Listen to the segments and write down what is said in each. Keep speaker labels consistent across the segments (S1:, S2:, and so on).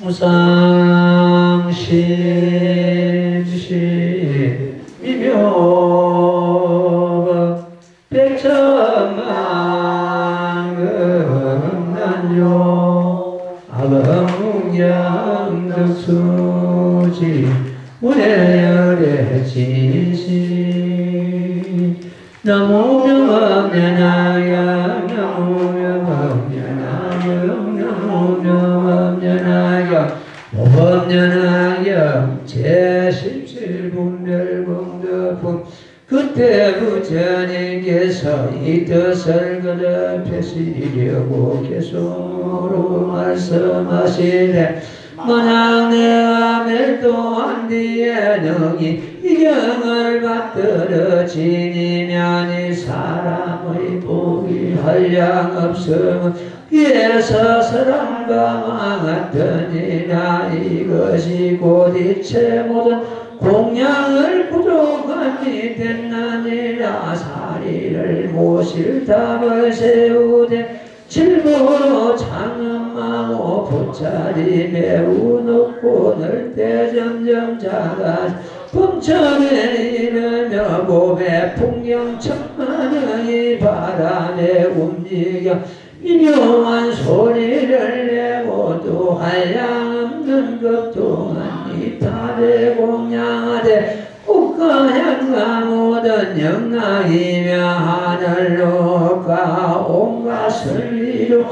S1: 무상심시 미묘 백천만금난요 아범무경덕수지 무례열의 진시 나무명업년하여 나무명업년하여 나무명업년하여 모범년하여 제17분별공덕품 그때 부처님께서 이 뜻을 거듭하시려고 계속으로 말씀하시되 만약 내가 멸도한 뒤에 능히 이경을 받들어 지니면 이 사람의 복이 한량없음은 위에서 사람과 망하더니라 이것이 곧 이체 모든 공양을 부족함이 됐나니라 사리를 모실 답을 세우되 질문으로 장엄하고 보찰이 매우 높고 넓대 점점 작아 범천에 이르며 몸에 풍경 천만의 바람에 움직여 미묘한 소리를 내고 또 한량없는 것 동안 이 달에 공양하되 국가향과 모든 영광이며 하늘로 가 온갖 설리로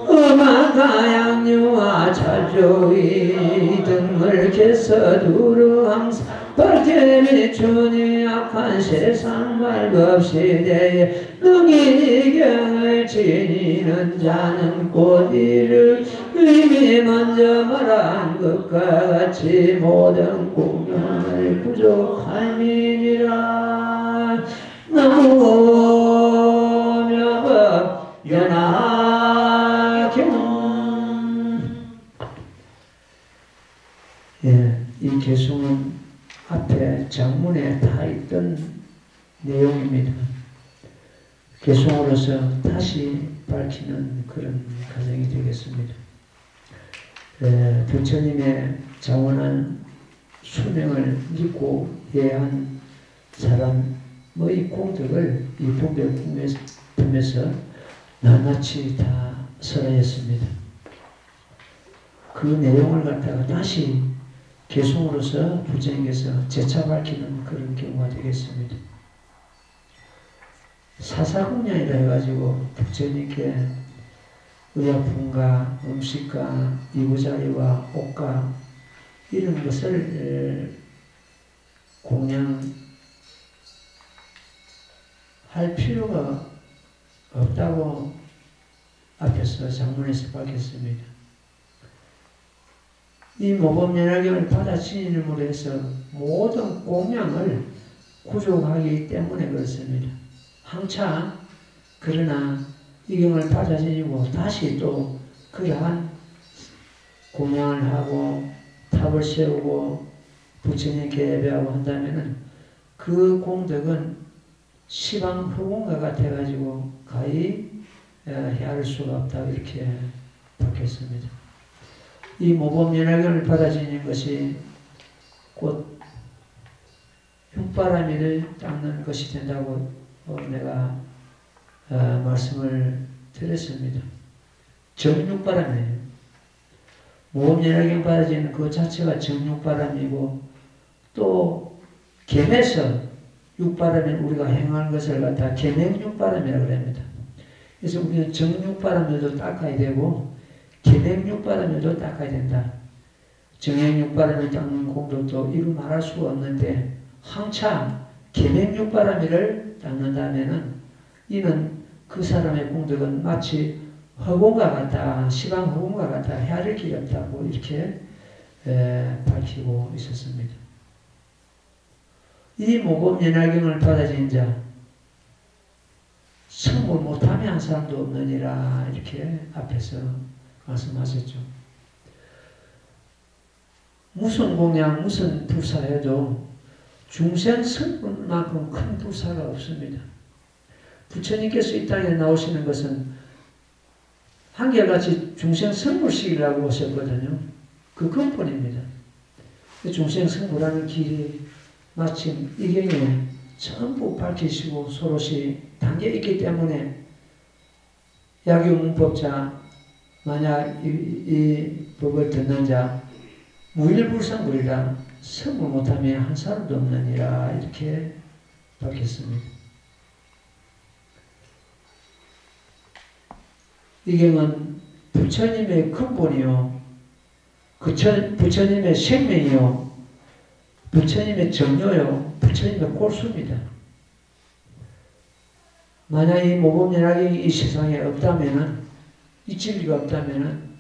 S1: 음악과 양유와 자주의 등을 개서 두루 항상 밝게 비추니 악한 세상 말급시대에 능히 이경을 지니는 자는 곧 이를 이미 먼저 말한 것과 같이 모든 공경을 부족함이니라. 나무며 연하경. 이 개송은 앞에 장문에 다 있던 내용입니다. 개송으로서 다시 밝히는 그런 과정이 되겠습니다. 부처님의 장원한 수명을 믿고 예한 사람의 공덕을 이 분별품에서 낱낱이 다 설하였습니다. 그 내용을 갖다가 다시 개송으로서 부처님께서 재차 밝히는 그런 경우가 되겠습니다. 사사공양이라 해가지고 부처님께 의약품과 음식과 이부자리와 옷과 이런 것을 공양할 필요가 없다고 앞에서 장문에서 밝혔습니다. 이 모범연화경을 받아들임으로 해서 모든 공양을 구족하기 때문에 그렇습니다. 항차 그러나 이 경을 받아들이고 다시 또 그러한 공양을 하고 탑을 세우고 부처님께 예배하고 한다면은 그 공덕은 시방후공과 같아가지고 가히 헤아릴 수가 없다 이렇게 밝혔습니다. 이 모범연화경을 받아들이는 것이 곧 흉바라미를 닦는 것이 된다고 내가 말씀을 드렸습니다. 정육바람이에요. 모범연화경 받아들이는 그 자체가 정육바람이고 또 gem에서 육바람은 우리가 행하는 것을 갖다 gem행육바람이라고 합니다. 그래서 우리는 정육바람도 닦아야 되고 gem행육바람도 닦아야 된다. 정행육바람을 닦는 공덕도 이루 말할 수가 없는데 항상 gem행육바람을 닦는다면은 이는 그 사람의 공덕은 마치 허공과 같다, 시방허공과 같다, 헤아릴 길이 없다고 이렇게 밝히고 있었습니다. 이 모범연화경을 받아들인 자, 성불 못하며 한 사람도 없느니라 이렇게 앞에서 말씀하셨죠. 무슨 공양, 무슨 부사해도 중생 성불만큼 큰 부사가 없습니다. 부처님께서 이 땅에 나오시는 것은 한결같이 중생 성불식이라고 하셨거든요. 그 근본입니다. 중생승부라는 길이 마침 이경에 전부 밝히시고 서로시 담겨 있기 때문에 약유문법자 만약 이 법을 듣는 자 무일불상불이라 성불 못하면 한 사람도 없느니라 이렇게 밝혔습니다. 이경은 부처님의 근본이요, 부처님의 생명이요, 부처님의 정료요, 부처님의 골수입니다. 만약 이 모범연학이 이 세상에 없다면은, 이 진리가 없다면은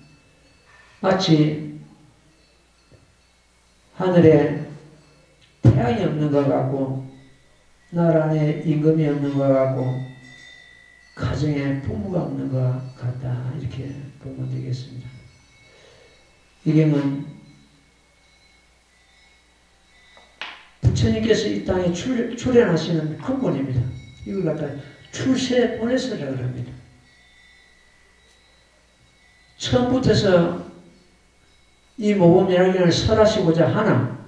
S1: 마치 하늘에 태양이 없는 것 같고 나라 안에 임금이 없는 것 같고 가정에 부모가 없는 것 같다 이렇게 보면 되겠습니다. 이경은 부처님께서 이 땅에 출현하시는 근본입니다. 이걸 갖다 출세 보내서라고 합니다. 처음부터서 이 모범연학을 설하시고자 하나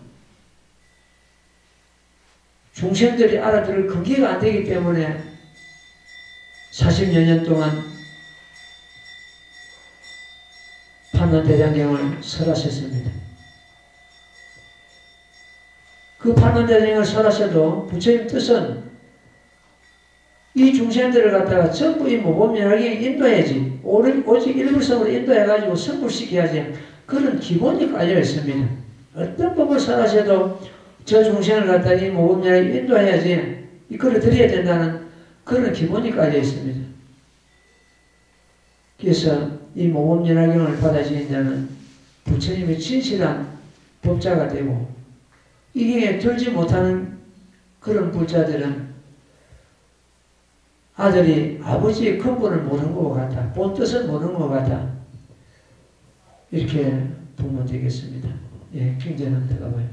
S1: 중생들이 알아들을 근기가 안 되기 때문에 40여 년 동안 판문대장경을 설하셨습니다. 그 판문대장경을 설하셔도 부처님 뜻은 이 중생들을 갖다가 전부 이 모범연학에 인도해야지, 오직 일불성으로 인도해가지고 성불시켜야지, 그런 기본이 깔려 있습니다. 어떤 법을 설하셔도 저 중생을 갖다가 이 모범연학에 인도해야지, 이거를 드려야 된다는 그런 기본이 깔려 있습니다. 그래서 이 모범연화경을 받아들인 자는 부처님의 진실한 법자가 되고, 이 경에 들지 못하는 그런 불자들은 아들이 아버지의 근본을 모르는 것 같다, 본 뜻을 모르는 것 같다, 이렇게 보면 되겠습니다. 예, 경전은 들어가봐요.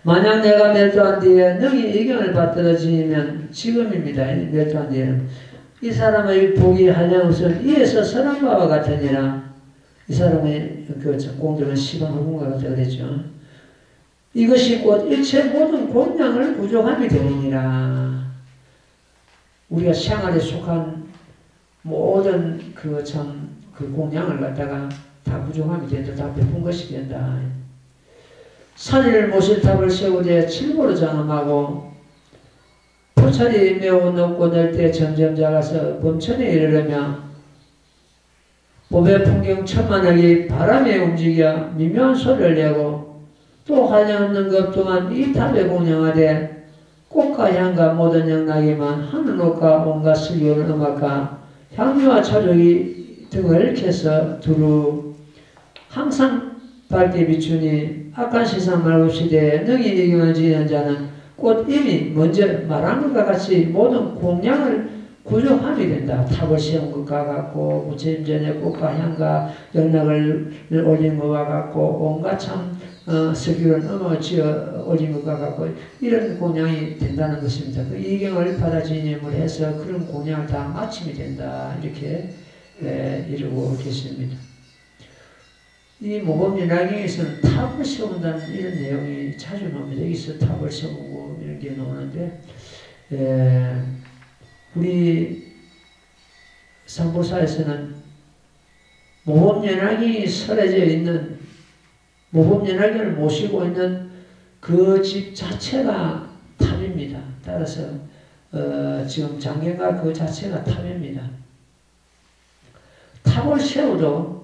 S1: 만약 내가 멸도한 뒤에 너희 의견을 받들어 지니면 지금입니다. 멸도한 뒤에는 이 사람의 복이 한량없을 이에서 선한 바와 같으니라. 이 사람의 그 공덕은 시방허공과 같다 그랬죠. 이것이 곧 일체 모든 공양을 부족함이 되느니라. 우리가 생활에 속한 모든 그 공양을 갖다가 다 부족함이 된다, 다 베푼 것이 된다. 산일 모실탑을 세우되 칠보로 장엄하고 포찰이 매우 높고 넓되 점점 작아서 범천에 이르려며 봄의 풍경 천만하게 바람에 움직여 미묘한 소리를 내고 또 한량없는 것 또한 이 탑에 공양하되 꽃과 향과 모든 영락에만 하늘옷과 온갖 슬기로운 음악과 향유와 차력이 등을 켜서 두루 항상 밝게 비추니 악한 세상 말고 시대에 능히 이경을 지는 자는 곧 이미 먼저 말한 것과 같이 모든 공양을 구족함이 된다. 탑을 세운 것과 같고 부처님 전에 꽃과 향과 영락을 올린 것과 같고 온갖 참 슬기로운 음악을 지어 올린 것과 같고 이런 공양이 된다는 것입니다. 그 이경을 받아지님을 해서 그런 공양을 다 마침이 된다. 이렇게 이루고 계십니다. 이 모범연화경에서는 탑을 세운다는 이런 내용이 자주 나옵니다. 여기서 탑을 세우고 이런 게 나오는데, 우리 상보사에서는 모범연화경이 설해져 있는, 모범연화경을 모시고 있는 그 집 자체가 탑입니다. 따라서 지금 장경가 그 자체가 탑입니다. 탑을 세워도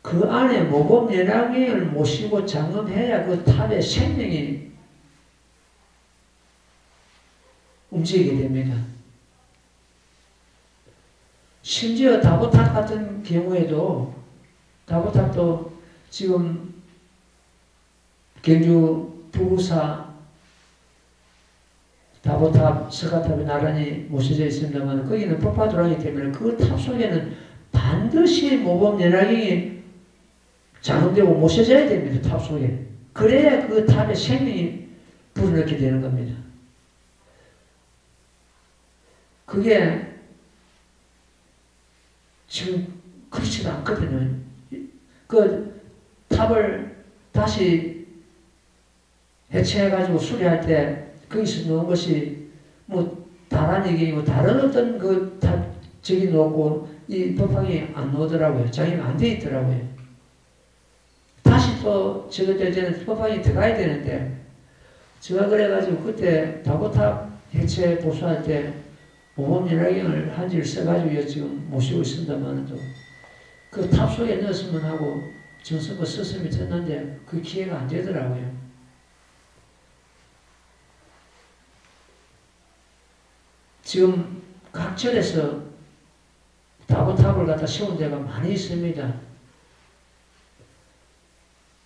S1: 그 안에 모범연화경을 모시고 장엄해야 그 탑의 생명이 움직이게 됩니다. 심지어 다보탑 같은 경우에도, 다보탑도 지금 경주 부구사 다보탑, 석가탑이 나란히 모셔져 있습니다만 거기는 법화도랑이기 때문에 그 탑 속에는 반드시 모범연화경이 장엄되고 모셔져야 됩니다. 탑 속에. 그래야 그 탑에 생명이 불어넣게 되는 겁니다. 그게 지금 그렇지도 않거든요. 그 탑을 다시 해체해가지고 수리할 때 거기서 놓은 것이 뭐 다른 얘기고 다른 어떤 그 탑 저기 놓고 이 법황이 안 놓더라고요. 장애가 안 돼 있더라고요. 다시 또 저것 때는 법황이 들어가야 되는데 제가 그래가지고 그때 다보탑 해체 보수할 때 모범연락경을 한 지를 써가지고 지금 모시고 있습니다만 그 탑 속에 넣었으면 하고 정성껏 썼으면 됐는데 그 기회가 안 되더라고요. 지금 각 절에서 다보탑을 갖다 세운 데가 많이 있습니다.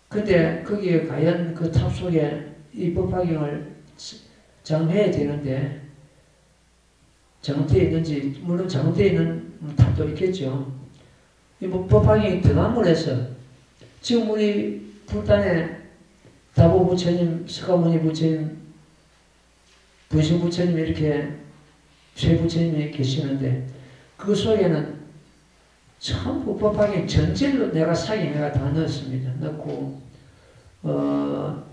S1: 근데 거기에 과연 그 탑 속에 이 법화경을 장해야 되는데 잘못되어 있는지, 물론 잘못되어 있는 탑도 있겠죠. 이 법화경이 등한물 해서 지금 우리 불단에 다보 부처님, 석가모니 부처님, 분신 부처님 이렇게 세 부처님이 계시는데 그 속에는 전부 법화경 전질로 내가 내가 다 넣었습니다. 넣고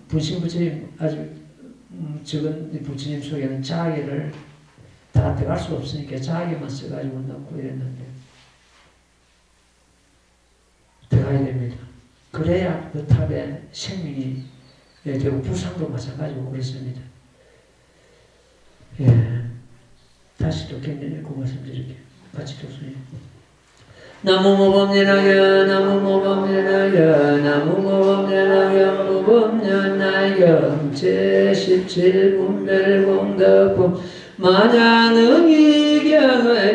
S1: 분신 부처님 아주 적은 부처님 속에는 자아계를 다 들어갈 수 없으니까 자아계만 써가지고 넣고 이랬는데 들어가야 됩니다. 그래야 그 탑에 생명이 되고 부상도 마찬가지고 그렇습니다. 예. 다시 또 견뎌 읽고 말씀드릴게요. 같이讀수요. 나무모범연하여 나무모범연하여 나무모범연하여 무범연하여 제17분별공덕품 만양의경을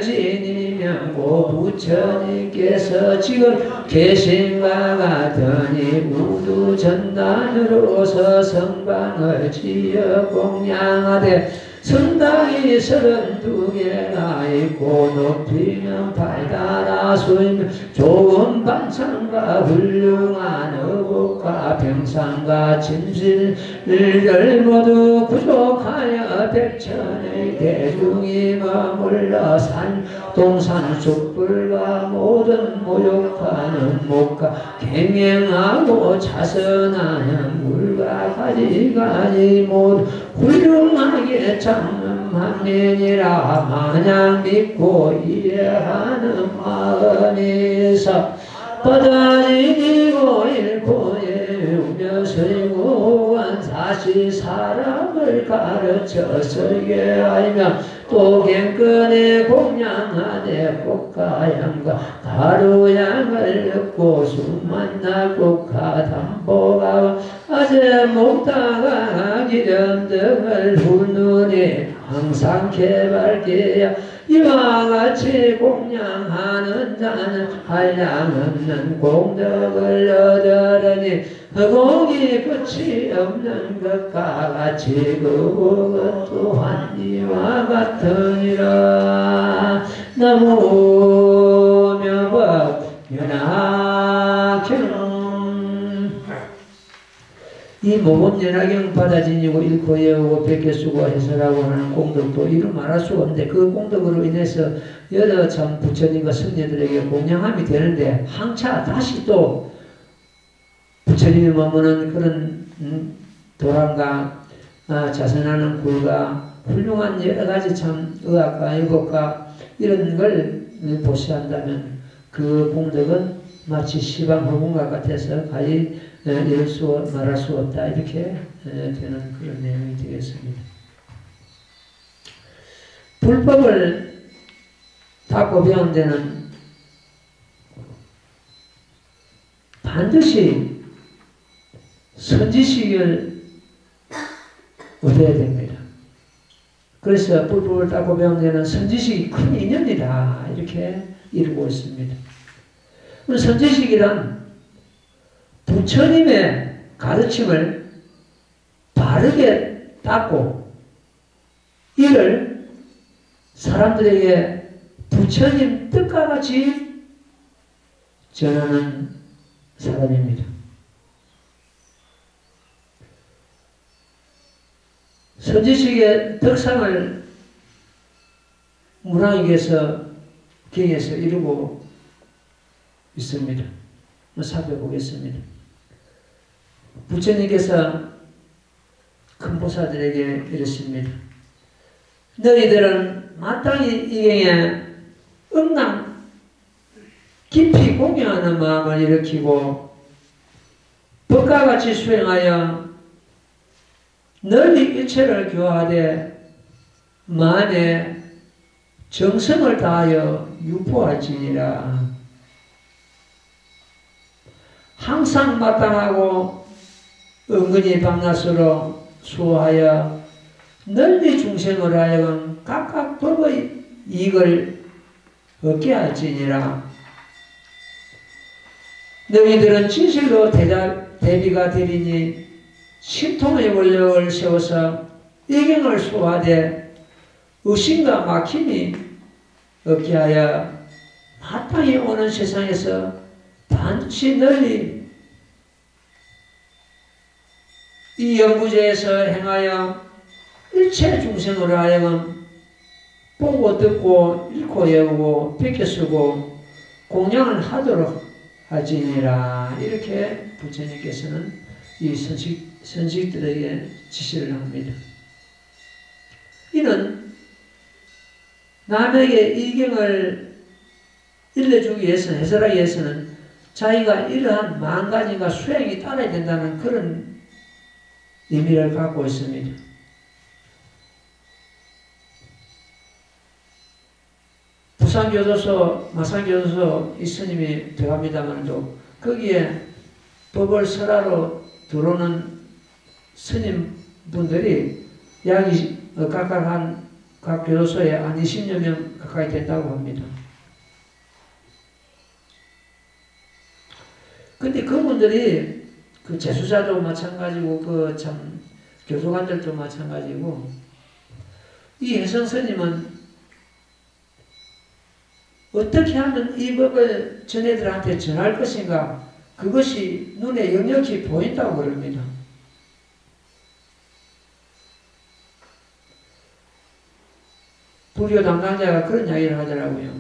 S1: 지니며 고 부처님께서 지금 계신과 같으니 우두전단으로서 성방을 지어 공양하되 성당이 32개가 있고 높이면 발달하 수이며 좋은 반찬과 훌륭한 의복과 병상과 진실을 모두 구족하여 백천의 대중이 머물러 동산 숯불과 모든 모욕하는 목과 경영하고 자선하는 물과 가지가지 모두 훌륭하게 참는 만민이라 마냥 믿고 이해하는 마음이서 뻗어지고 잃고 예우며 서이고 원사시 사람을 가르쳐 설계 알며 또 갱끈에 공양하되 꽃가양과 가루양을 넣고 수만나 꽃가 담보가 아재 목다가 기름 등을 훌누니 항상 개발게야 이와 같이 공양하는 자는 한량없는 공덕을 얻으려니 허공이 끝이 없는 것과 같이 그 복은 또한 이와 같으니라. 나무 명법 연하경 이 모범연하경 받아지니고 읽고 외우고 백개 쓰고 해설하고 하는 공덕도 이루 말할 수가 없는데 그 공덕으로 인해서 여러 참 부처님과 성녀들에게 공양함이 되는데 항차 다시 또 부처님이 머무는 그런 도랑과 자선하는 굴과 훌륭한 여러 가지 참 의학과 의복과 이런 걸 보시한다면 그 공덕은 마치 시방 허공과 같아서 가히 이럴 수 말할 수 없다 이렇게 되는 그런 내용이 되겠습니다. 불법을 닦고 배운 데는 반드시 선지식을 얻어야 됩니다. 그래서 불법을 닦고 배운 데는 선지식이 큰 인연이다 이렇게 이루고 있습니다. 선지식이란 부처님의 가르침을 바르게 닦고 이를 사람들에게 부처님 뜻과 같이 전하는 사람입니다. 선지식의 덕상을 문화에게서 경에서 이루고 있습니다. 살펴보겠습니다. 부처님께서 큰 보살들에게 이르십니다. 너희들은 마땅히 이경에 응당 깊이 공경하는 마음을 일으키고 법과 같이 수행하여 널리 일체를 교화하되 마음에 정성을 다하여 유포할지니라. 항상 마땅하고 은근히 밤낮으로 수호하여 널리 중생을 하여금 각각 법의 이익을 얻게 할지니라. 너희들은 진실로 대비가 되리니 신통의 원력을 세워서 이경을 수호하되 의심과 막힘이 없게 하여 마땅히 오는 세상에서 반드시 널리 이 연구제에서 행하여 일체 중생으로 하여금 보고 듣고 읽고 외우고 베껴 쓰고 공양을 하도록 하지니라. 이렇게 부처님께서는 이 선식들에게 지시를 합니다. 이는 남에게 이경을 일러주기 위해서는, 해설하기 위해서는 자기가 이러한 마음가짐과 수행이 따라야 된다는 그런 의미를 갖고 있습니다. 부산교도소, 마산교도소 이 스님이 들어갑니다만도 거기에 법을 설하러 들어오는 스님분들이 약 각 교도소에 한 20여 명 가까이 된다고 합니다. 근데 그분들이 그 재수자도 마찬가지고 그 참 교도관들도 마찬가지고 이 혜성 스님은 어떻게 하면 이 법을 전애들한테 전할 것인가 그것이 눈에 역력히 보인다고 그럽니다. 불교 담당자가 그런 이야기를 하더라고요.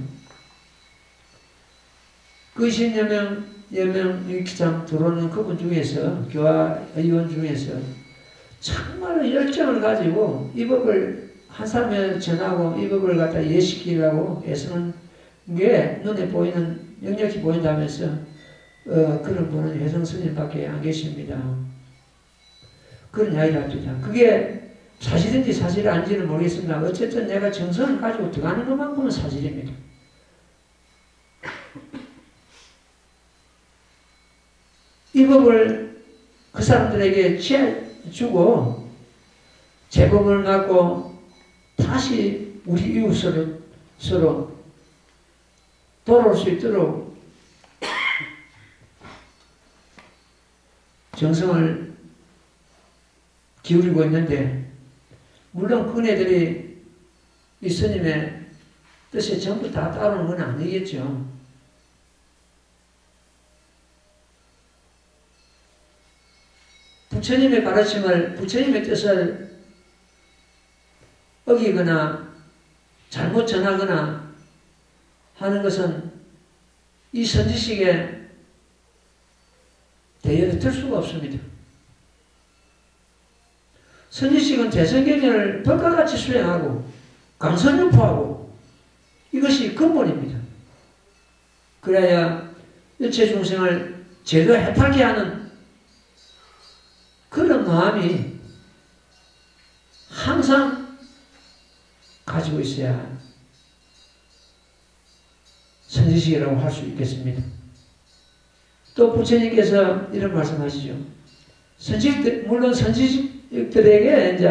S1: 그 20여 명, 이렇게 참 들어오는 그분 중에서, 교화 의원 중에서 정말로 열정을 가지고 이 법을 한 사람에 전하고 이 법을 갖다 이해시키려고 애쓰는 게 눈에 보이는, 역력히 보인다면서 그런 분은 혜성 스님밖에 안 계십니다. 그런 이야기를 합니다. 그게 사실인지 사실이 아닌지는 모르겠습니다. 어쨌든 내가 정성을 가지고 들어가는 것만큼은 사실입니다. 이 법을 그 사람들에게 주고 제법을 갖고 다시 우리 이웃으로 서로 돌아올 수 있도록 정성을 기울이고 있는데 물론 그네들이 이 스님의 뜻에 전부 다 따르는 건 아니겠죠. 부처님의 가르침을, 부처님의 뜻을 어기거나 잘못 전하거나 하는 것은 이 선지식에 대열에 들 수가 없습니다. 선지식은 대성경을 법과 같이 수행하고 강선유포하고 이것이 근본입니다. 그래야 일체 중생을 제대로 해탈게 하는 그런 마음이 항상 가지고 있어야 선지식이라고 할 수 있겠습니다. 또 부처님께서 이런 말씀하시죠. 물론 선지식들에게 이제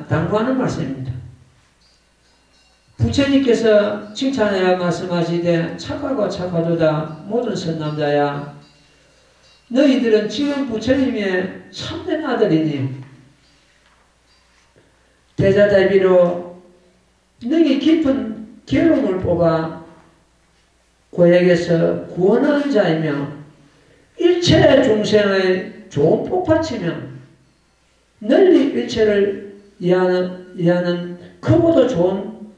S1: 당부하는 말씀입니다. 부처님께서 칭찬하여 말씀하시되 착하고 착하도다 모든 선남자야 너희들은 지금 부처님의 참된 아들이니 대자대비로 능히 깊은 괴로움을 뽑아 고액에서 구원하는 자이며 일체 중생의 좋은 복받치며 널리 일체를 이해하는 크고도 좋은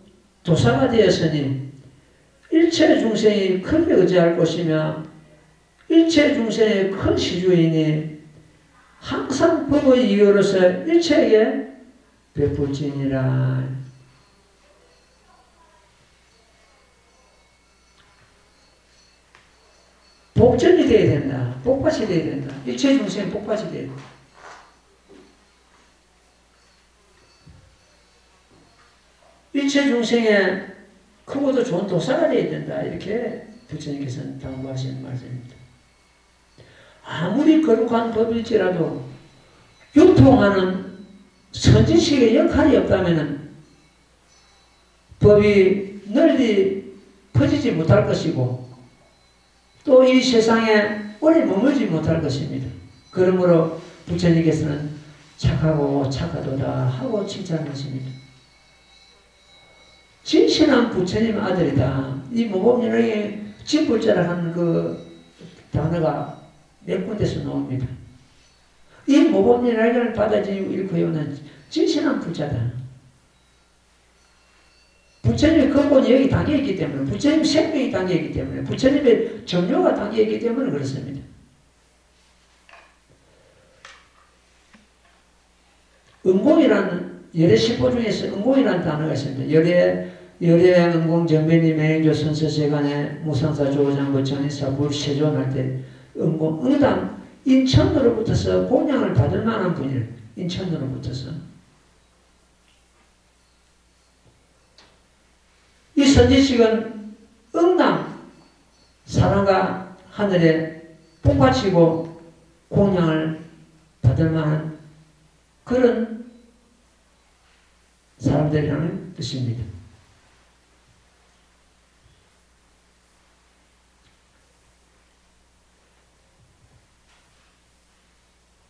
S1: 도사가 되었으니 일체 중생이 크게 의지할 것이며 일체 중생의 큰 시주이니 항상 법의 이유로서 일체에게 베풀지니라. 복전이 되어야 된다. 복밭이 되어야 된다. 일체 중생의 복밭이 되어야 된다. 일체 중생의 크고도 좋은 도사가 되어야 된다. 이렇게 부처님께서는 당부하시는 말씀입니다. 아무리 거룩한 법일지라도 유통하는 선지식의 역할이 없다면 법이 널리 퍼지지 못할 것이고 또 이 세상에 오래 머물지 못할 것입니다. 그러므로 부처님께서는 착하고 착하도다 하고 칭찬하십니다. 진실한 부처님 아들이다. 이 모범연락에 진불자라는 그 단어가 몇 군데서 나옵니다. 이 모범연락을 받아들이고 일구요는 진실한 부자다. 부처님의 근본이 여기 담겨있기 때문에, 부처님 생명이 담겨있기 때문에, 부처님의 정료가 담겨있기 때문에 그렇습니다. 은공이라는 열애십보 중에서 은공이라는 단어가 있습니다. 열애, 은공, 정변이, 매행조, 선서세간에 무상사, 조장부, 전인사, 불세존 할 때 은공, 응당, 인천으로부터서 공양을 받을 만한 분이에요. 인천으로부터서. 이 선지식은 응당, 사랑과 하늘에 복받치고 공양을 받을 만한 그런 사람들이라는 뜻입니다.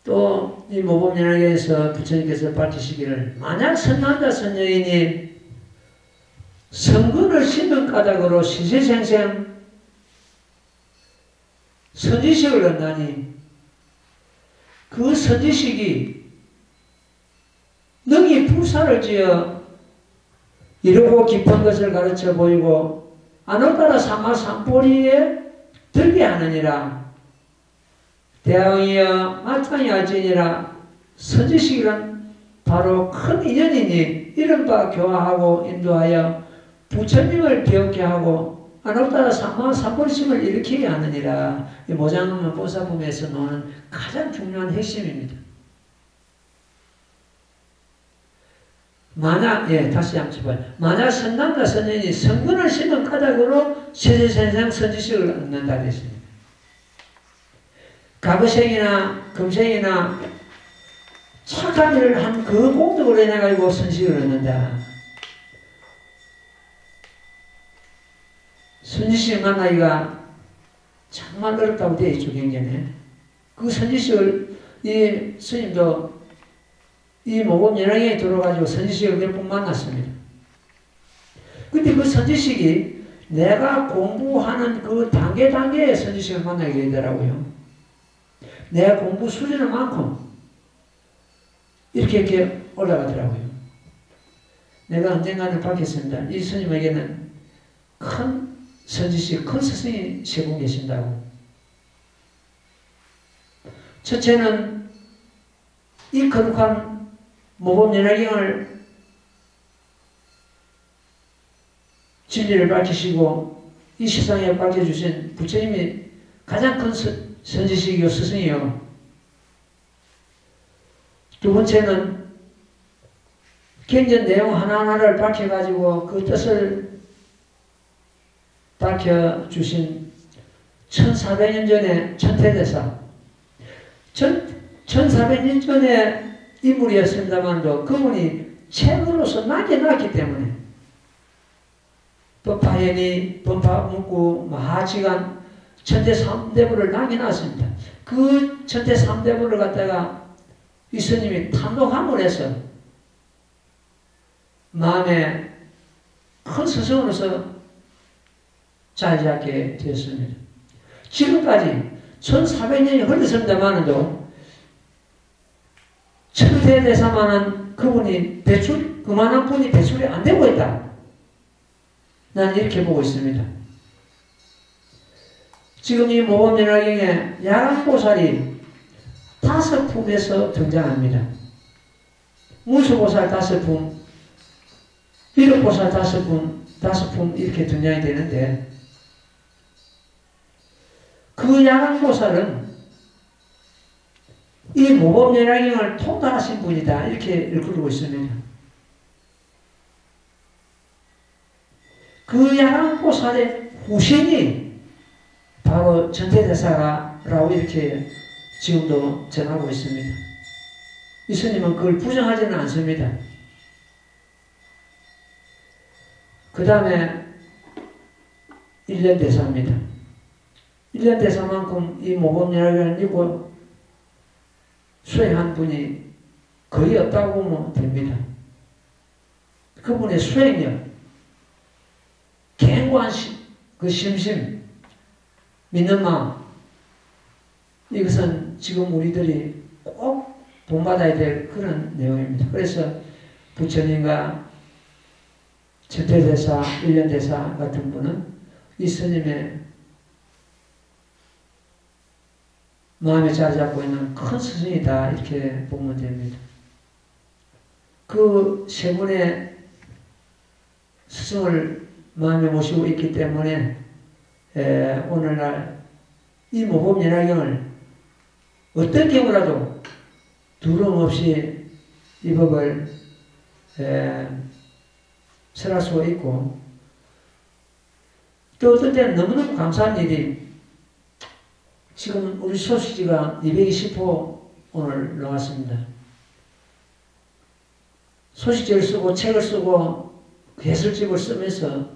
S1: 또 이 모범연락에서 부처님께서 밝히시기를 만약 선남자 선여인이 성근을 심은 까닭으로 시시생생 선지식을 얻나니 그 선지식이 능히 불사를 지어 이르고 깊은 것을 가르쳐 보이고 안옥가라 사마삼보리에 들게 하느니라. 대왕이여 마땅히 알지니라. 선지식이란 바로 큰 인연이니 이른바 교화하고 인도하여 부처님을 기억게 하고 안옥가라 사마삼보리심을 일으키게 하느니라. 이 모장문 보사품에서 나오는 가장 중요한 핵심입니다. 만약, 다시 한번 쳐봐요. 만약 선남자 선인이 성근을 심은 까닭으로 세세생생 선지식을 얻는다 했습니다. 가부생이나 금생이나 착한 일을 한 그 공덕으로 인해가지고 선지식을 얻는다. 선지식을 만나기가 정말 어렵다고 되어 있죠, 경전에. 그 선지식을, 이 스님도 이 모범 연락에 들어가지고 선지식을 몇 번 만났습니다. 근데 그 선지식이 내가 공부하는 그 단계의 선지식을 만나게 되더라고요. 내 공부 수준은 만큼 이렇게 올라가더라고요. 내가 언젠가는 밝혔습니다. 이 스님에게는 큰 선지식, 큰 스승이 세 분 계신다고. 첫째는 이 거룩한 모범연락경을 진리를 밝히시고 이 세상에 밝혀주신 부처님이 가장 큰 선지식이요 스승이요. 두 번째는 경전 내용 하나하나를 밝혀가지고 그 뜻을 밝혀주신 1400년 전에 천태대사 1400년 전에 인물이었습니다만도 그분이 책으로서 남겨놨기 때문에 법화현이, 법화문구, 마하지간 천태 3대부를 남겨놨습니다. 그 천태 3대부를 갖다가 이 스님이 탐독함을 해서 마음에 큰 스승으로서 자리 잡게 되었습니다. 지금까지 1400년이 흘렀습니다만도 천태대사만한 그분이 그만한 분이 배출이 안 되고 있다. 난 이렇게 보고 있습니다. 지금 이 모범연화경에 야간보살이 5품에서 등장합니다. 무수보살 5품, 비륵보살 5품 이렇게 등장이 되는데, 그 야간보살은 이 모범연화경을 통달하신 분이다 이렇게 일컬고 있습니다. 그 야간보살의 후신이 바로 전태대사라고 이렇게 지금도 전하고 있습니다. 이 스님은 그걸 부정하지는 않습니다. 그 다음에 1년 대사입니다. 1년 대사만큼 이 모범연화경을 믿고 수행한 분이 거의 없다고 보면 됩니다. 그분의 수행력, 견고한 그 심심, 믿는 마음, 이것은 지금 우리들이 꼭 본받아야 될 그런 내용입니다. 그래서 부처님과 전태대사, 1년 대사 같은 분은 이 스님의 마음에 자리 잡고 있는 큰 스승이다 이렇게 보면 됩니다. 그 세 분의 스승을 마음에 모시고 있기 때문에 오늘날 이 모범연화경을 어떤 경우라도 두려움 없이 이 법을 설할 수가 있고, 또 어떤 때는 너무너무 감사한 일이, 지금 우리 소식지가 220호 오늘 나왔습니다. 소식지를 쓰고 책을 쓰고 해설집을 쓰면서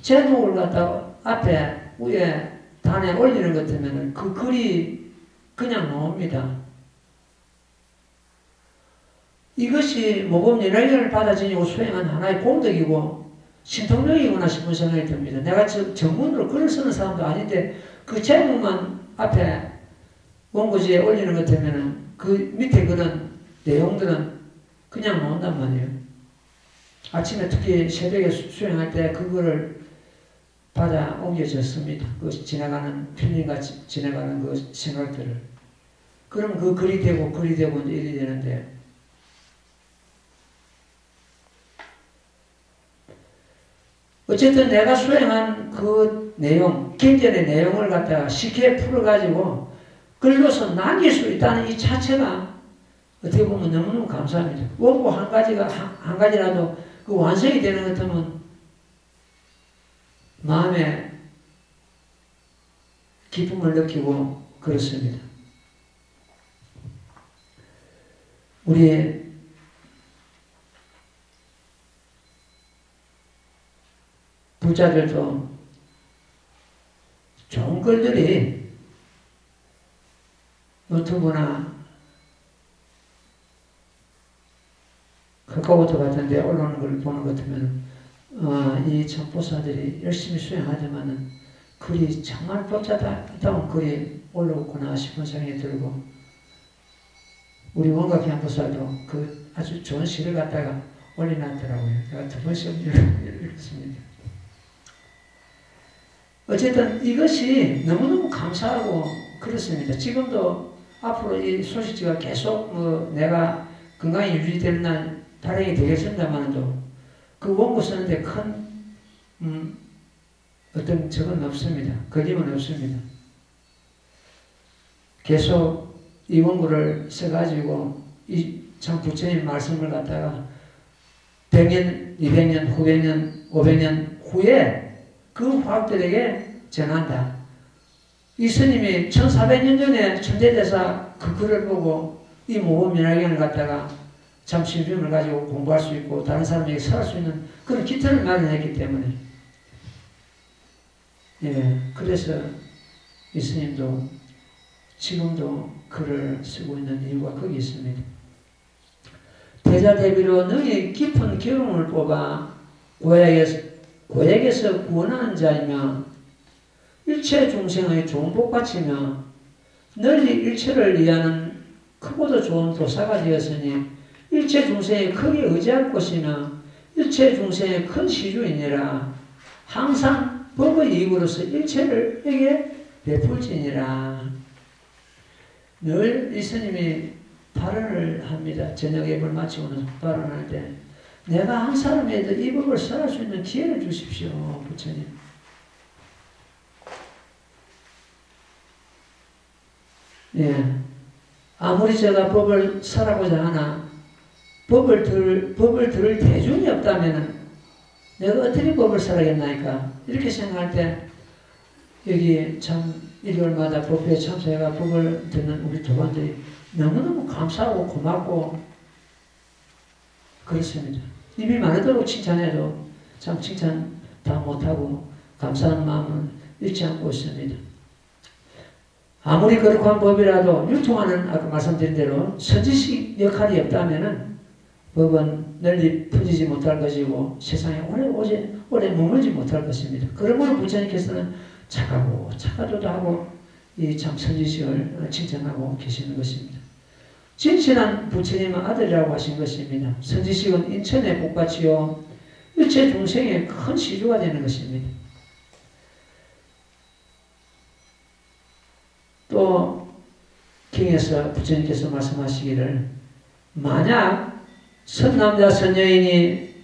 S1: 제목을 갖다가 앞에 위에 단에 올리는 것 같으면 그 글이 그냥 나옵니다. 이것이 모범연화경을 받아 지니고 수행한 하나의 공덕이고 신통력이구나 싶은 생각이 듭니다. 내가 전문으로 글을 쓰는 사람도 아닌데 그 제목만 앞에 원고지에 올리는 것 같으면 그 밑에 그런 내용들은 그냥 나온단 말이에요. 아침에 특히 새벽에 수행할 때 그거를 받아 옮겨졌습니다. 그 지나가는, 필름같이 지나가는 그 생각들을. 그럼 그 글이 되고 이제 일이 되는데, 어쨌든 내가 수행한 그 내용, 경전의 내용을 갖다가 쉽게 풀어가지고 글로서 남길 수 있다는 이 자체가 어떻게 보면 너무너무 감사합니다. 원고 한 가지라도 그 완성이 되는 것 같으면 마음에 기쁨을 느끼고 그렇습니다. 우리 부자들도 좋은 글들이 유튜브나 카카오톡 같은 데 올라오는 걸 보는 것 같으면 이 참보사들이 열심히 수행하지만은 글이 정말 복잡하다운 글이 올라오구나 싶은 생각이 들고, 우리 원각 향보사도 그 아주 좋은 시를 갖다가 올려놨더라고요. 제가 2번씩 읽었습니다. 어쨌든 이것이 너무너무 감사하고 그렇습니다. 지금도 앞으로 이 소식지가 계속 내가 건강이 유지되는 날 발행이 되겠습니다만도 그 원고 쓰는데 큰 어떤 적은 없습니다. 걸림은 없습니다. 계속 이 원고를 써가지고 이 참 부처님 말씀을 갖다가 100년, 200년, 후백년, 500년 후에 그 화학들에게 전한다. 이 스님이 1400년 전에 천대대사 그 글을 보고 이 모범연화경을 갖다가 참 신심을 가지고 공부할 수 있고 다른 사람에게 설할 수 있는 그런 기틀을 마련했기 때문에, 그래서 이 스님도 지금도 글을 쓰고 있는 이유가 거기 있습니다. 대자대비로 너희 깊은 기름을 뽑아 고액에서 구원하는 자이며 일체 중생의 좋은 복받치며 널리 일체를 이해하는 크고도 좋은 도사가 되었으니 일체 중생이 크게 의지할 것이며 일체 중생의 큰 시주이니라. 항상 법의 이익으로서 일체에게 베풀지니라. 늘 예수님이 발언을 합니다. 저녁 예배를 마치고는 발언할 때 내가 한 사람에도 이 법을 설할 수 있는 기회를 주십시오. 부처님. 예. 아무리 제가 법을 설하고자 하나 법을 들을 대중이 없다면 내가 어떻게 법을 설하겠나이까? 이렇게 생각할 때 여기 참 일요일마다 법회에 참석해가 법을 듣는 우리 도반들이 너무너무 감사하고 고맙고 그렇습니다. 입이 많으도록 칭찬해도 참 칭찬 다 못하고 감사한 마음은 잃지 않고 있습니다. 아무리 거룩한 법이라도 유통하는 아까 말씀드린 대로 선지식 역할이 없다면 법은 널리 퍼지지 못할 것이고 세상에 오래 머물지 못할 것입니다. 그러므로 부처님께서는 착하도도 하고 이 참 선지식을 칭찬하고 계시는 것입니다. 진실한 부처님은 아들이라고 하신 것입니다. 선지식은 인천의 복받이요 일체 중생의 큰 시주가 되는 것입니다. 또 경에서 부처님께서 말씀하시기를 만약 선남자 선여인이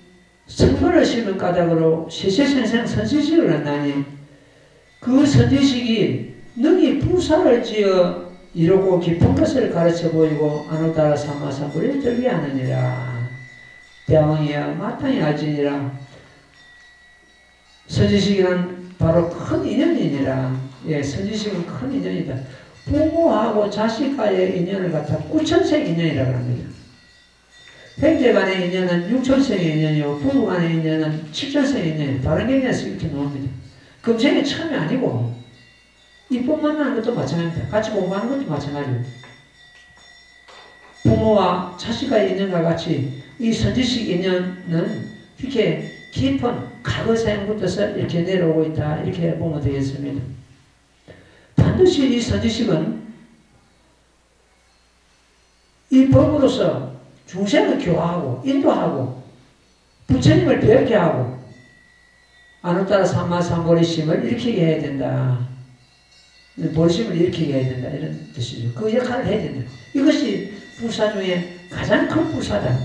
S1: 선물을 심은 까닭으로 세세생생 선지식을 한다니 그 선지식이 능히 부사를 지어 이루고 깊은 것을 가르쳐 보이고 아노따라 삼마삼불에 들게 하느니라. 대왕이여 마땅히 알지니라. 선지식이란 바로 큰 인연이니라. 예, 선지식은 큰 인연이다. 부모하고 자식과의 인연을 갖다 9천생 인연이라고 합니다. 형제 간의 인연은 6천생의 인연이고 부부 간의 인연은 7천생의 인연이에요. 다른 개념에서 이렇게 나옵니다. 금생이 처음이 아니고 이쁨 만나는 것도 마찬가지입니다. 같이 공부하는 것도 마찬가지입니다. 부모와 자식과의 인연과 같이 이 선지식 인연은 이렇게 깊은 과거 생부터서 이렇게 내려오고 있다. 이렇게 보면 되겠습니다. 반드시 이 선지식은 이 법으로서 중생을 교화하고 인도하고 부처님을 배우게 하고 아누따라 삼마삼보리심을 일으키게 해야 된다. 보리심을 일으키게 해야 된다. 이런 뜻이죠. 그 역할을 해야 된다. 이것이 불사 중에 가장 큰 불사다.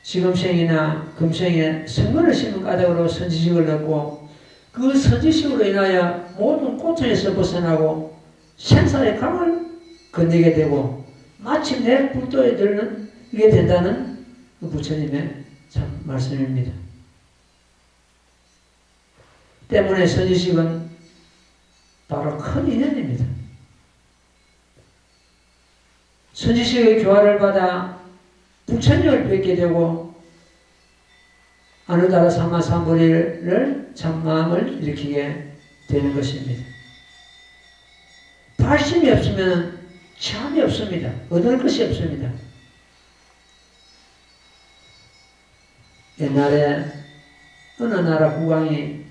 S1: 지금생이나 금생에 선물을 심은 까닭으로 선지식을 얻고 그 선지식으로 인하여 모든 고통에서 벗어나고 생사의 강을 건너게 되고 마침내 불도에 들게 된다는 그 부처님의 참 말씀입니다. 때문에 선지식은 바로 큰 인연입니다. 선지식의 교화를 받아 부처님을 뵙게 되고 아누따라 삼마삼보리를 참마음을 일으키게 되는 것입니다. 발심이 없으면 참이 없습니다. 얻을 것이 없습니다. 옛날에 어느 나라 국왕이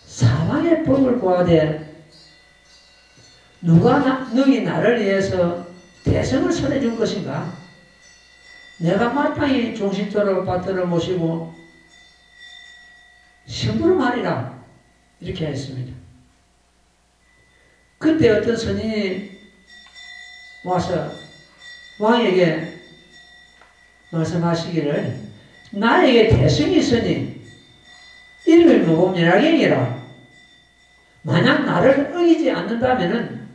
S1: 사방의 법을 구하되 누가 능히 나를 위해서 대성을 설해준 것인가? 내가 마땅히 종신토를 받들어 모시고 심부름하리라 이렇게 했습니다. 그때 어떤 선인이 와서 왕에게 말씀하시기를 나에게 대성이 있으니 이름이 무범연하경이라. 만약 나를 어기지 않는다면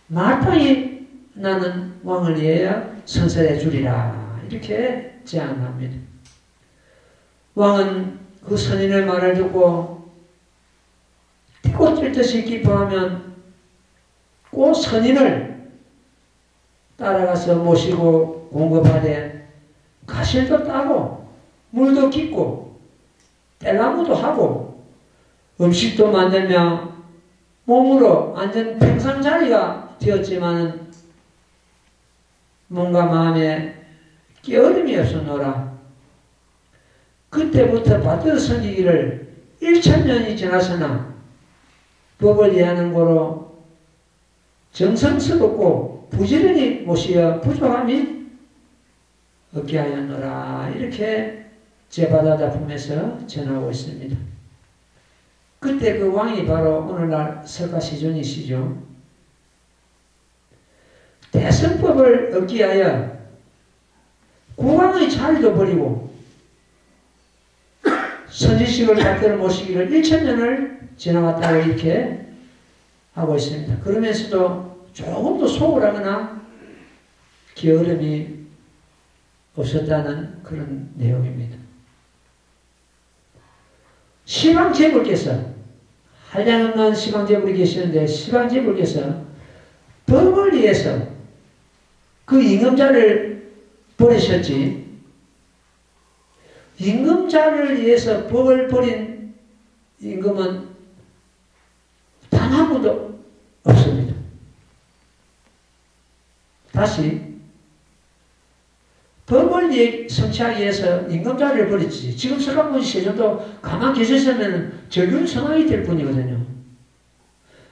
S1: 마땅히 나는 왕을 위하여 선설해 주리라. 이렇게 제안합니다. 왕은 그 선인의 말을 듣고 뛰고 뛸 듯이 기뻐하면 그 선인을 따라가서 모시고 공급하되 가실도 따고 물도 깃고 뗄나무도 하고 음식도 만들며 몸으로 완전 평상자리가 되었지만은 뭔가 마음에 깨어림이 없었노라. 그때부터 받들어 섬기기를 1000년이 지났으나 법을 이해하는 거로 정성스럽고 부지런히 모시어 부족함이 없게 하였노라. 이렇게 제바다 작품에서 전하고 있습니다. 그때 그 왕이 바로 오늘날 석가시존이시죠. 대승법을 얻기 위하여 국왕의 자리도 버리고 선지식을 받들어 모시기를 1000년을 지나갔다고 이렇게 하고 있습니다. 그러면서도 조금도 소홀하거나 게으름이 없었다는 그런 내용입니다. 시방제불께서 한량없는 시방제불이 계시는데 시방제불께서 법을 위해서 그 임금자를 버리셨지 임금자를 위해서 법을 버린 임금은 단 한 분도 없습니다. 다시 법을 성취하기 위해서 임금자를 버렸지. 지금 설강문 세존도 가만 계셨으면 절균 성황이 될 뿐이거든요.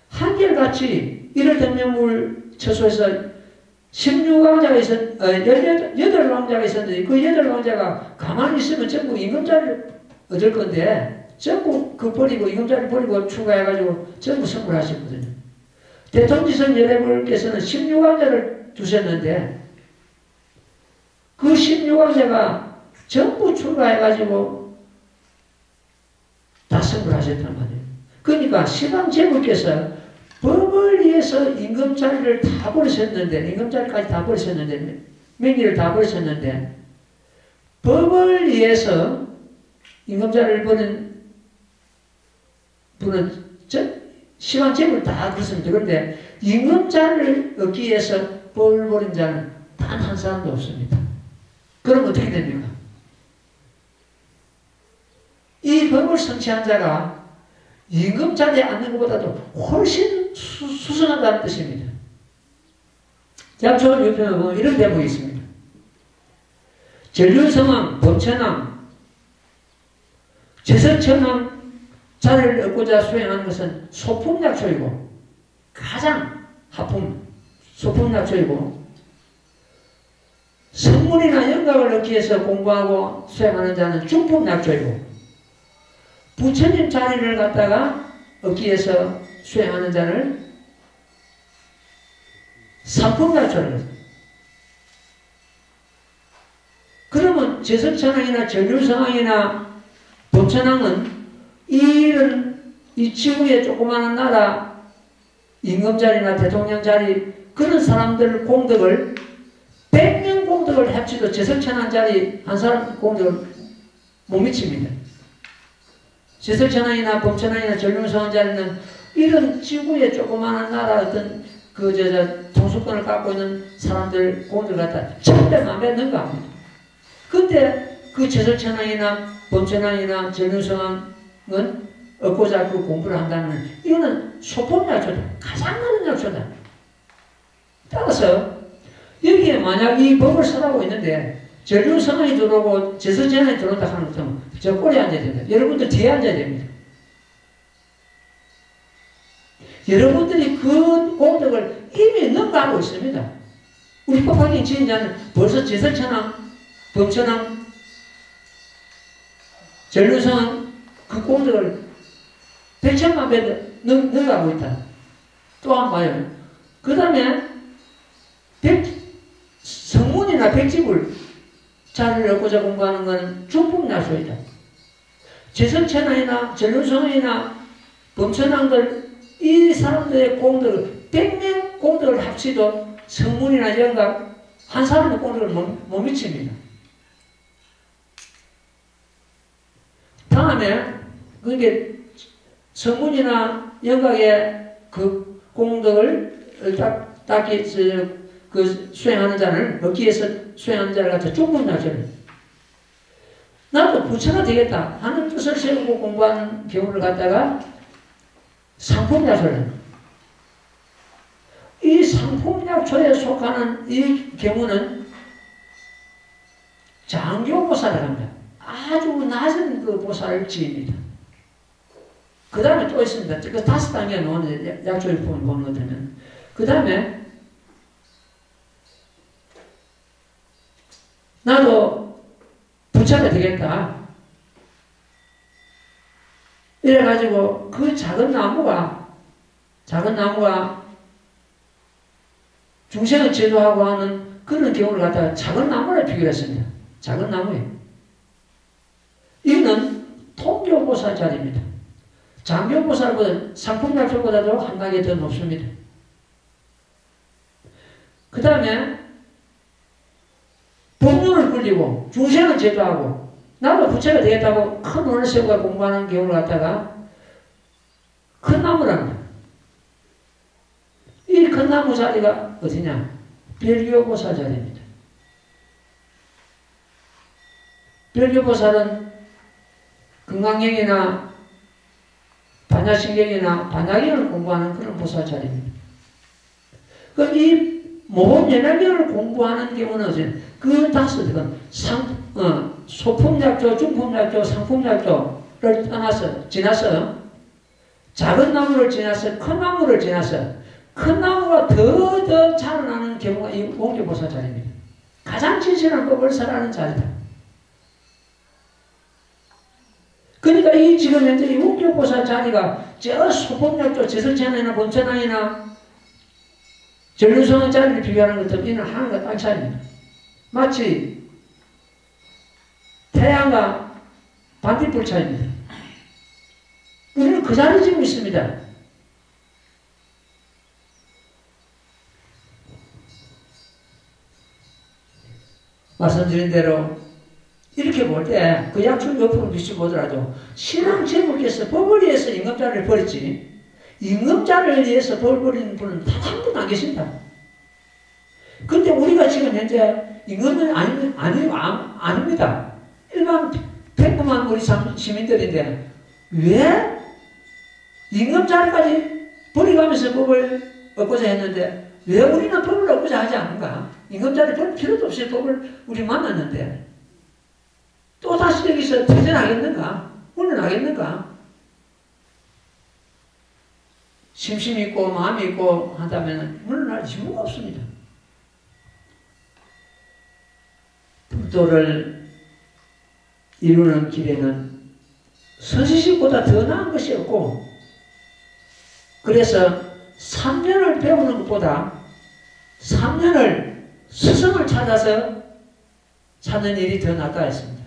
S1: 한결같이 1월 처소에서 16왕자가 있었, 18왕자가 있었는데 그 8왕자가 가만히 있으면 전부 임금자를 얻을 건데 전부 그 버리고 임금자를 버리고 추가해가지고 전부 선물하셨거든요. 대통지선 여래불께서는 16왕자를 두셨는데 그 16왕자가 전부 추가해가지고 다 선물하셨단 말이에요. 그러니까 시방제불께서 법을 위해서 임금자리를 다 버리셨는데, 임금자리까지 다 버리셨는데, 명리를 다 버리셨는데, 법을 위해서 임금자리를 버린 분은 시방제불 다 그렇습니다. 그런데 임금자리를 얻기 위해서 법을 버린 자는 단 한 사람도 없습니다. 그럼 어떻게 됩니까? 이 법을 성취한 자가 임금자리에 앉는 것보다도 훨씬 수승하다는 뜻입니다. 약초원 6편에 보면 이런 대목이 있습니다. 전륜성왕, 범천왕, 제석천왕 자리를 얻고자 수행하는 것은 소품약초이고 가장 하품, 소품약초이고 성문이나 영각을 얻기 위해서 공부하고 수행하는 자는 중품약초이고 부처님 자리를 갖다가 얻기 위해서 수행하는 자를 삼품약초라고 했습니다. 그러면 제석천왕이나 전륜성왕이나 범천왕은 이 지구의 조그마한 나라 임금자리나 대통령 자리 그런 사람들 공덕을 100명 공덕을 합치도 제석천왕 자리 한 사람 공덕을 못 미칩니다. 제석천왕이나 범천왕이나 전륜성왕 자리는 이런 지구의 조그마한 나라 어떤 통수권을 갖고 있는 사람들 공덕을 갖다 절대 마음에 능가합니다. 근데 그 제석천왕이나 범천왕이나 전륜성왕은 얻고자 그 공부를 한다면 이거는 소품약초다. 가장 많은 약초다. 따라서 여기에 만약 이 법을 설하고 있는데 전륜성왕이 들어오고 제석천왕이 들어온다 하는 것은 저 꼬리에 앉아야 됩니다. 여러분들 뒤에 앉아야 됩니다. 여러분들이 그 공덕을 이미 능가하고 있습니다. 우리 법화경 지인자는 벌써 제석천왕, 범천왕, 전륜성왕 그 공덕을 100천만 배 능가하고 있다. 또 한 번 봐요. 그 다음에 성문이나 백지불 자리를 얻고자 공부하는 것은 중품약초이다. 제석천왕이나 전륜성왕이나 범천왕들 이 사람들의 공덕을 100명 공덕을 합치도 성문이나 영각 한 사람의 공덕을 못 미칩니다. 다음에 그게 성문이나 영각의 그 공덕을 딱히 그 수행하는 자를 얻기 위해서 수행하는 자를 갖다 중품약초를 나도 부처가 되겠다 하는 뜻을 세우고 공부하는 경우를 갖다가 상품약초를 이 상품약초에 속하는 이 경우는 장교보살이라고 합니다. 아주 낮은 그 보살지입니다. 그 다음에 또 있습니다. 그 5단계 놓은 약초를 보는 것 들면 그 다음에 나도 부처가 되겠다. 이래가지고 그 작은 나무가 중생을 제도하고 하는 그런 경우를 갖다가 작은 나무를 비교했습니다. 작은 나무에. 이는 통교보살 자리입니다. 장교보살보다 상품약조보다도 한 단계 더 높습니다. 그 다음에 법륜을 굴리고 중생을 제도하고 나도 부처가 되겠다고 큰 원을 세우고 공부하는 경우를 갖다가 큰 나무랍니다. 이 큰 나무 자리가 어디냐? 별교보살 자리입니다. 별교보살은 건강경이나 반야신경이나 반야경을 공부하는 그런 보살 자리입니다. 그럼 이 모범연화경을 공부하는 경우는 어제 그 다섯은 소품약조, 중품약조, 상품약조를 지나서 작은 나무를 지나서 큰 나무를 지나서 큰 나무가 더 자라나는 경우가 이 원교보살 자리입니다. 가장 진실한 법을 설하는 자리다. 그러니까 이 지금 현재 이 원교보살 자리가 저 소품약조, 제설천이나 범천왕이나 전륜성의 자리를 비교하는 것도 이는 하나가 딱 차이입니다. 마치 태양과 반딧불 차이입니다. 우리는 그 자리에 지금 있습니다. 말씀드린 대로 이렇게 볼 때 그 약출 옆으로 비춰보더라도 신앙 제목에서 법을 위해서 임금자를 버렸지 임금자를 위해서 벌 버리는 분은 단 한 분 안 계십니다. 근데 우리가 지금 현재 임금은 아닙니다. 일반 평범한 우리 시민들인데 왜 임금자리까지 버리가면서 법을 얻고자 했는데 왜 우리는 법을 얻고자 하지 않는가? 임금자리 볼 필요도 없이 법을 우리 만났는데 또 다시 여기서 퇴전하겠는가? 물러나겠는가? 심심이 있고 마음이 있고 한다면 물러날 이유가 없습니다. 불도를 이루는 길에는 선지식보다 더 나은 것이 없고 그래서 3년을 배우는 것보다 3년을 스승을 찾아서 찾는 일이 더 낫다 했습니다.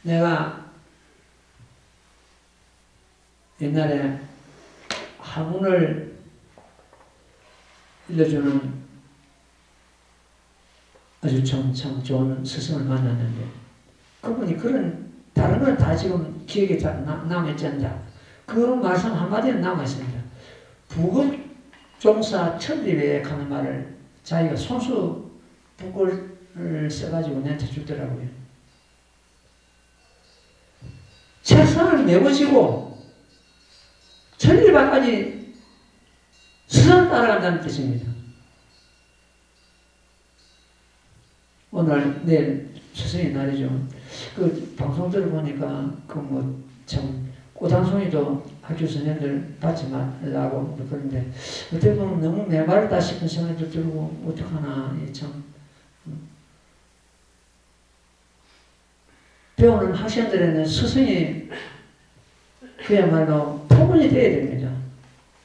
S1: 내가 옛날에 학문을 일러주는 아주 참 좋은 스승을 만났는데 그분이 다른 건 다 지금 기억에 남아있지 않냐. 그 말씀 한마디는 남아있습니다. 부급종사 천리외에 가는 말을 자기가 손수 북을 써가지고 내한테 주더라고요. 책상을 메고지고 천리반까지 스승을 따라간다는 뜻입니다. 오늘 내일 스승의 날이죠. 그 방송 들어보니까 참 꼬장송이도 학교 선생님들 받지 말라고 그러는데 어떻게 보면 너무 메마르다 싶은 생각도 들고 어떡하나 참 배우는 학생들에는 스승이 그야말로 토문이 되어야 됩니다.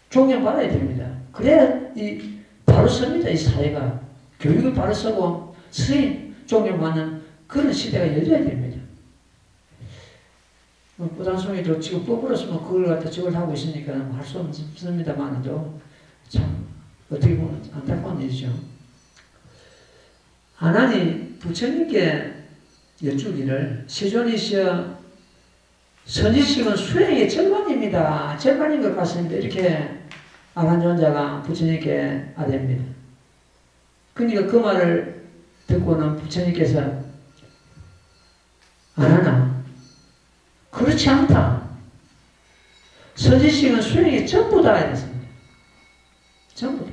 S1: 존경받아야 됩니다. 그래야 바로 섭니다. 이 사회가 교육을 바로 서고 스승이 존경받는 그런 시대가 열려야 됩니다. 꼬장송이도 지금 뽑으로서만 그걸 갖다 저걸 하고 있으니까 할 수 없습니다만도 참 어떻게 보면 안타까운 일이죠. 하나님 부처님께 여쭈기를 세존이시여 선지식은 수행의 절반입니다. 절반인 것 같습니다. 이렇게 아간존자가 부처님께 아뢰입니다. 그러니까 그 말을 듣고는 부처님께서 안 하나? 그렇지 않다. 선지식은 수행이 전부다 이랬습니다. 전부다.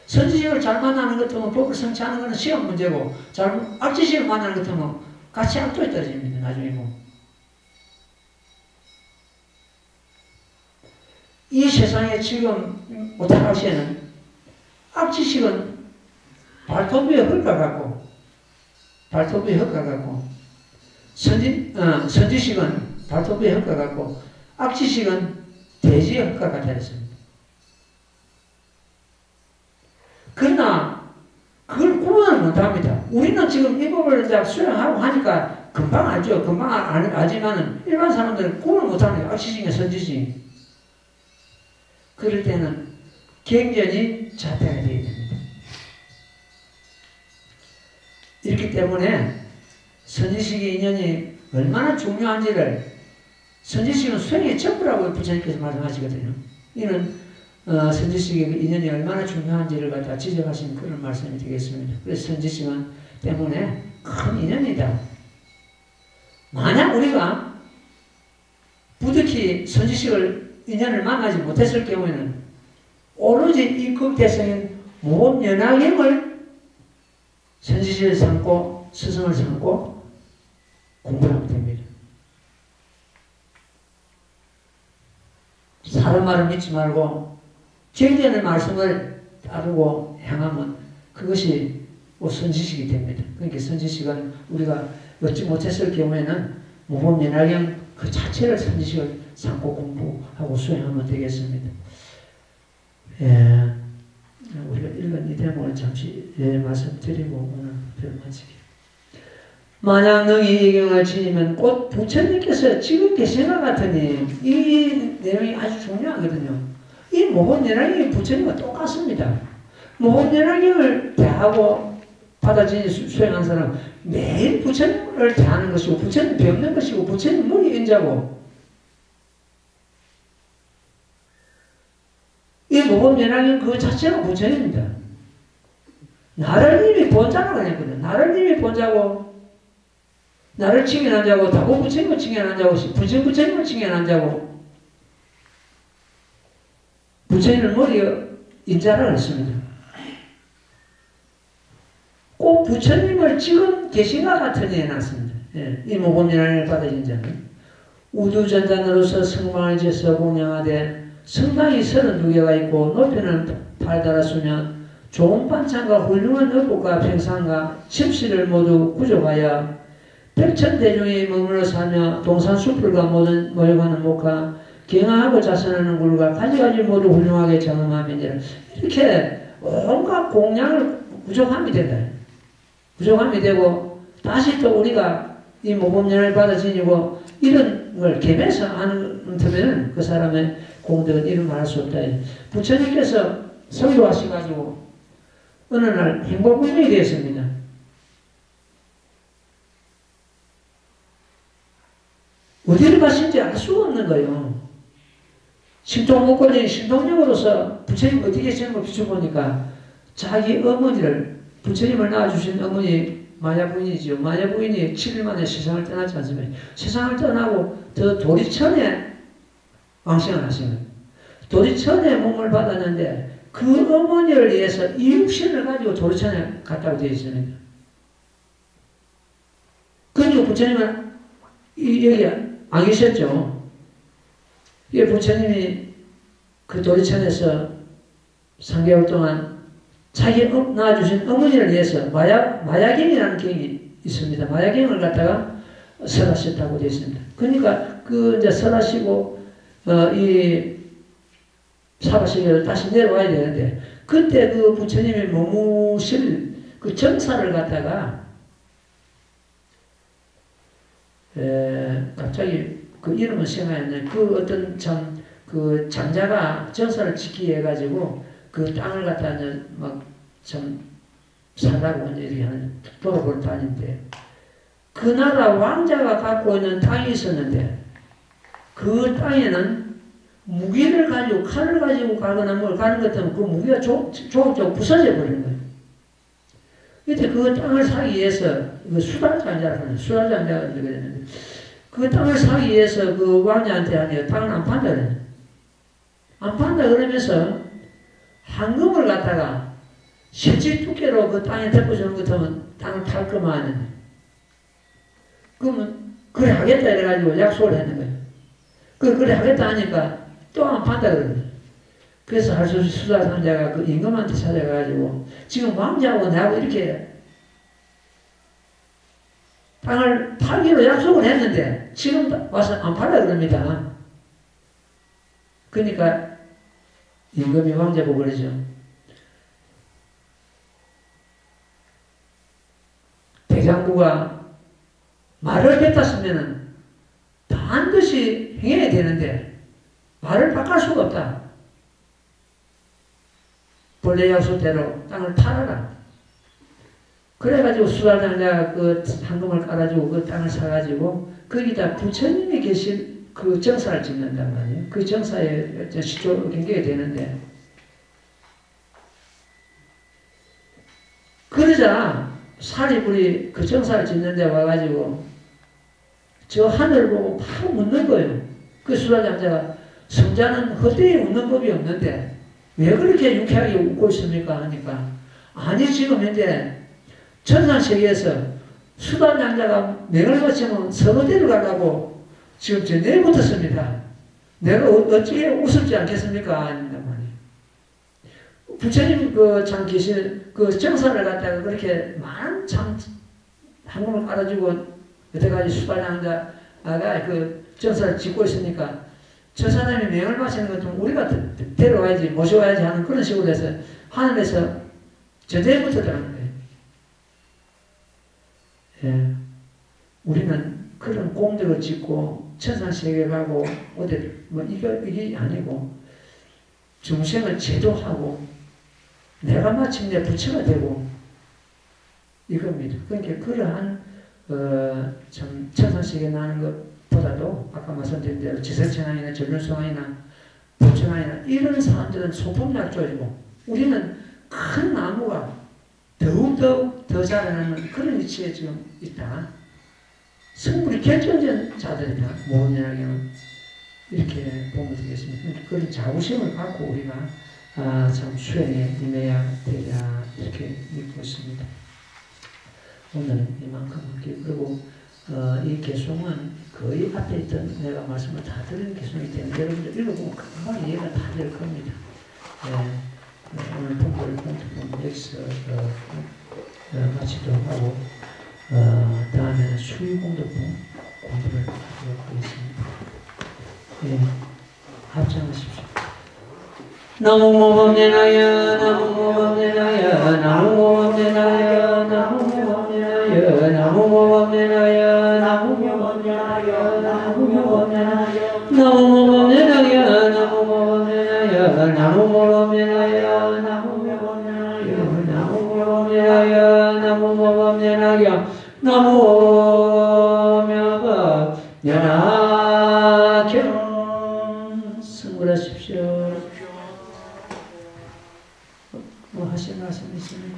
S1: 선지식을 잘 만나는 것 같으면 법을 성취하는 것은 시간 문제고 악지식을 만나는 것 같으면 같이 악도에 떨어집니다. 나중에 보면. 이 세상에 지금 오타가시에는 악지식은 발톱 위에 흙과 같고 선지식은 발톱의 흙과 같고 악지식은 돼지의 흙과 같다 했습니다. 그러나 그걸 구분을 못합니다. 우리는 지금 이 법을 이제 수행하고 하니까 금방 알죠. 금방 알지만은 일반 사람들은 구분을 못합니다. 악지식과 선지식. 그럴 때는 경전이 자태가 되어야 됩니다. 이렇기 때문에 선지식의 인연이 얼마나 중요한지를 선지식은 수행의 전부라고 부처님께서 말씀하시거든요. 이는 선지식의 인연이 얼마나 중요한지를 갖다 지적하신 그런 말씀이 되겠습니다. 그래서 선지식은 때문에 큰 인연이다. 만약 우리가 부득이 선지식을 인연을 만나지 못했을 경우에는 오로지 이 극대성인 모범연화경을 선지식을 삼고 스승을 삼고 공부를 하면 됩니다. 사람 말을 믿지 말고 경전의 말씀을 따르고 행하면 그것이 선지식이 됩니다. 그러니까 선지식은 우리가 얻지 못했을 경우에는 모범연화경 그 자체를 선지식을 삼고 공부하고 수행하면 되겠습니다. 예, 우리가 읽은 이 대목을 잠시 말씀드리고 오늘 별 마치기. 만약 능히 이 경을 지니면 곧 부처님께서 지금 계신 것 같으니 이 내용이 아주 중요하거든요. 이 모범연화경이 부처님과 똑같습니다. 모범연화경을 대하고 받아들인 수행한 사람은 매일 부처님을 대하는 것이고 부처님 배우는 것이고 부처님 머리 인자고 이 모범연화경 그 자체가 부처님입니다. 나를 이미 본자라고 했거든. 나를 이미 본자고 나를 칭해난 자고 다고 부처님을 칭해난 자고 부처님을 칭해난 자고 부처님을 머리 인자라고 했습니다. 꼭 부처님을 지금 계신가 같으니 해놨습니다. 예, 이 모범연화경을 받으신 자는 우두전단으로서 성망을 지어서 공양하되 성당이 32개가 있고 높이는 8달았으며 좋은 반찬과 훌륭한 의복과 평상과 침실을 모두 구족하여 백천대중이 머물러 사며 동산숲들과 모든 모여가는 목과 경하하고 자선하는 굴과 가지가지 모두 훌륭하게 경험하며 이렇게 온갖 공양을 구족함이 된다. 구족함이 되고 다시 또 우리가 이 모범연화를 받아 지니고 이런 걸 개매서 하는 터면 그 사람의 공덕은 이런 말할 수 없다. 부처님께서 설교하셔가지고 어느 날 행복운명이 되었습니다. 어디를 가신지 알 수가 없는 거예요. 신통목걸이 신통력으로서 부처님 어디 계시는 걸 비춰보니까 자기 어머니를 부처님을 낳아주신 어머니 마야부인이죠. 마야부인이 7일 만에 세상을 떠났지 않습니까? 세상을 떠나고 더 도리천에 왕생을 하신 거예요. 도리천에 몸을 받았는데 그 어머니를 위해서 이 육신을 가지고 도리천에 갔다고 되어 있습니다. 그리고 부처님은 여기 안 계셨죠. 이 부처님이 그 도리천에서 3개월 동안 자기 낳아주신 어머니를 위해서 마야경이라는 경이 있습니다. 마야경을 갖다가 설하셨다고 되어 있습니다. 그러니까 그 이제 설하시고 이 사바세계를 다시 내려와야 되는데 그때 그 부처님이 머무실 그 정사를 갖다가 갑자기 그 이름은 생각이 안 나요. 그 어떤 그 장자가 정사를 지키기 해가지고 그 땅을 갖다 막 참 사라고 이렇게 하는 돌아볼 다니는데 그 나라 왕자가 갖고 있는 땅이 있었는데 그 땅에는 무기를 가지고 칼을 가지고 가거나 뭘 가는 것 같으면 그 무기가 조금조금 부서져 버리는 거예요. 그때 그 땅을 사기 위해서 수달장자라고 하는 수달장자가 이렇게 되는데 그 땅을 사기 위해서 그 왕자한테 하니까 땅을 안 판다 그래요. 안 판다 그러면서 황금을 갖다가 실질 두께로 그 땅에 덮어주는 것 같으면 땅을 탈 거만 하는데 그러면 그래 하겠다 이래가지고 약속을 했는 거예요. 그래 하겠다 하니까 또 안 판다 그러거든요. 그래서 할 수 없이 수달상자가 그 임금한테 찾아가가지고 지금 왕자하고 나하고 이렇게 땅을 팔기로 약속을 했는데 지금 와서 안 팔라 그럽니다. 그러니까 임금이 왕자 보고 그러죠. 대장부가 말을 뱉었으면 반드시 행해야 되는데 말을 바꿀 수가 없다. 본래 약속대로 땅을 팔아라. 그래가지고 수달장자가 그 황금을 깔아주고 그 땅을 사가지고 거기다 부처님이 계신 그 정사를 짓는단 말이에요. 그 정사에 시조 경계가 되는데 그러자 사리불이 그 정사를 짓는데 와가지고 저 하늘 보고 바로 묻는 거예요. 그 수달장자가 성자는 헛되이 웃는 법이 없는데 왜 그렇게 유쾌하게 웃고 있습니까? 하니까 아니 지금 현재 천상세계에서 수달장자가 명을 거치면 서거대를 가려고 지금 전쟁에 붙었습니다. 내가 어찌게 웃을지 않겠습니까? 아닙니다 말이에요. 부처님 그 참 계신 그 정사를 갖다가 그렇게 많은 참 한국을 깔아주고 여태까지 수달장자가 그 정사를 짓고 있으니까 저 사람이 명을 마시는 것 좀 우리가 데려와야지 모셔와야지 하는 그런 식으로 해서 하늘에서 전쟁에 붙었다는 거예요. 예. 우리는 그런 공덕을 짓고 천상세계 가고 어디 뭐 이게 아니고 중생을 제도하고 내가 마침내 부처가 되고 이겁니다. 그러니까 그러한 참 천상세계 나는 것보다도 아까 말씀드린 대로 지석천왕이나 전륜성왕이나 부처왕이나 이런 사람들은 소품약조이고 우리는 큰 나무가 더욱더욱 더 자라나는 그런 위치에 지금 있다. 성불이 결정된 자들이다. 모험연하게는 이렇게 보면 되겠습니다. 그런 자부심을 갖고 우리가 참 수행에 임해야 되리라 이렇게 믿고 있습니다. 오늘은 이만큼 할게요. 그리고 이 개송은 거의 앞에 있던 내가 말씀을 다 드리는 개송이 때문에 여러분들 읽어보면 금방 이해가 다 될 겁니다. 오늘 본문을 여기서 마치도록 하고 다음에는 수유공덕분 공부를 하도록 하겠습니다. 합장하십시오. 나무모범내나야 나무모범내나야 나무모범내나야 나무모범내나야 나무모범내나야 나무모범내나야 나무모범내나야 나무모범내나야 나무모범내나야 나무모범내나야 나무모범내나야 나무모범내나야 나무모범내나야 승불하십시오. 뭐 하실 말씀 있으면?